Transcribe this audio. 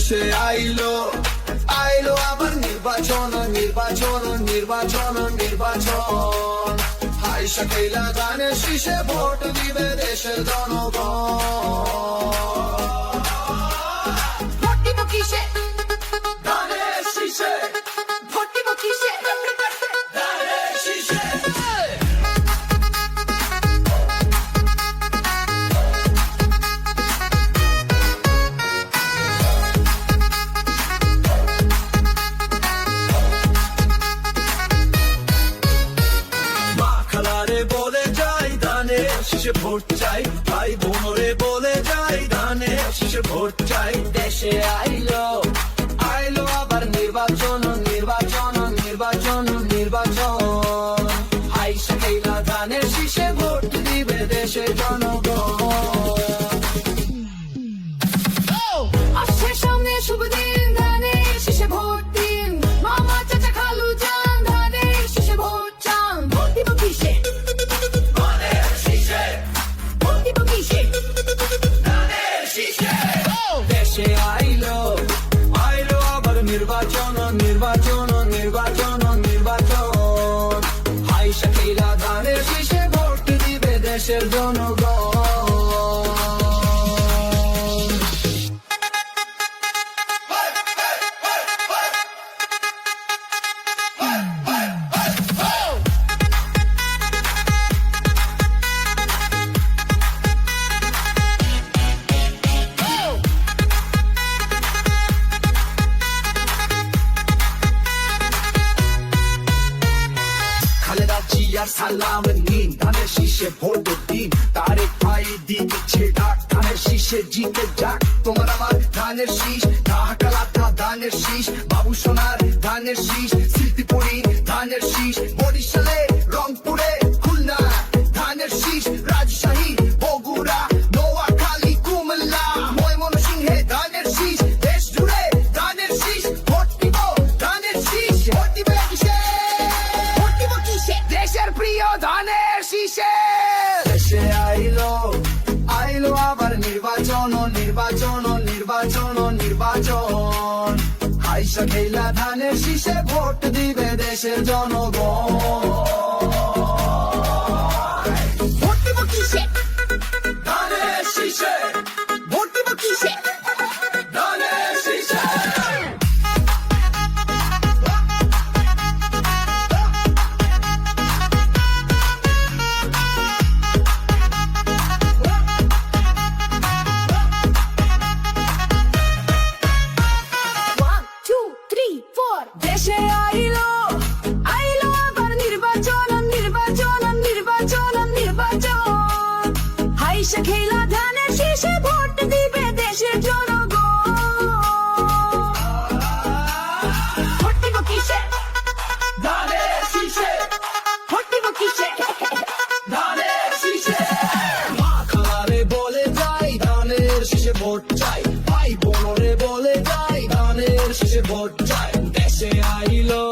দেশে আইলো আইলো আবার নির্বাচন নির্বাচন নির্বাচন নির্বাচন হাই শাকিলা ধানের শীষে ভোট দিবে দেশের জনগণ ভোট দিব কিসে ধানের শীষে ভোট দিব কিসে ধানের শীষে বলে যাই ধানের শীষে ভোট চাই ভাই বোনরে বলে যাই ধানের শীষে ভোট চাই দেশে আইলো আইলো আবার নির্বাচন নির্বাচন নির্বাচন নির্বাচন হাই শাকিলা ধানের শীষে ভোট দিবে দেশের জনগণ আসছে সামনে শুভ দিন ধানের শীষে ভোট দিন মামা চাচা খালু যান ধানের শীষে ভোট চান ভোট দিব কিসে ধানের শীষে ভোট দিব কিসে ধানের শীষে দেশে আইলো আইলো আবার নির্বাচন নির্বাচন নির্বাচন নির্বাচন হাই শাকিলা ধানের শীষে ভোট দিবে দেশের জনগণ খালেদা জিয়ার সালাম নিন ধানের শীষে ভোট দিন তারেক ভাই দিচ্ছে ডাক ধানের শীষে জিতে যাক তোমার আমার ধানের শীষ ঢাকালাতা ধানের শীষ বাবু সোনার ধানের শীষ স্মৃতিপুরী ধানের শীষ বরিশালে রংপুরে খুলনা ধানের শীষ রাজশাহী বগুড়া নোয়াখালী কুমিল্লা ময়মনসিংহে ধানের শীষ দেশ জুড়ে ধানের শীষ ভোট দিব ধানের শীষ ভোট দিবে কিসে ভোট দিব কিসে দেশের প্রিয় ধানের শীষে দেশে আইলো আইলো আবার নির্বাচন নির্বাচন নির্বাচন নির্বাচন হাই শাকিলা ধানের শীষে ভোট দিবে দেশের জনগণ ভোট দিব কিসে ধানের শীষে ভোট দিব কিসে ধানের শীষে One, two, three, four. দেশে আইলো আইলো আবার নির্বাচন নির্বাচন নির্বাচন নির্বাচন হাই শাকিলা ধানের শীষে ভোট দিবে দেশের জনগণ ভোট দিব কিসে ধানের শীষে ভোট দিব কিসে ধানের শীষে মা খালারে বলে যাই ধানের শীষে ভোট চাই ভাই বোনরে বলে যাই ধানের শীষে ভোট চাই দেশে আইলো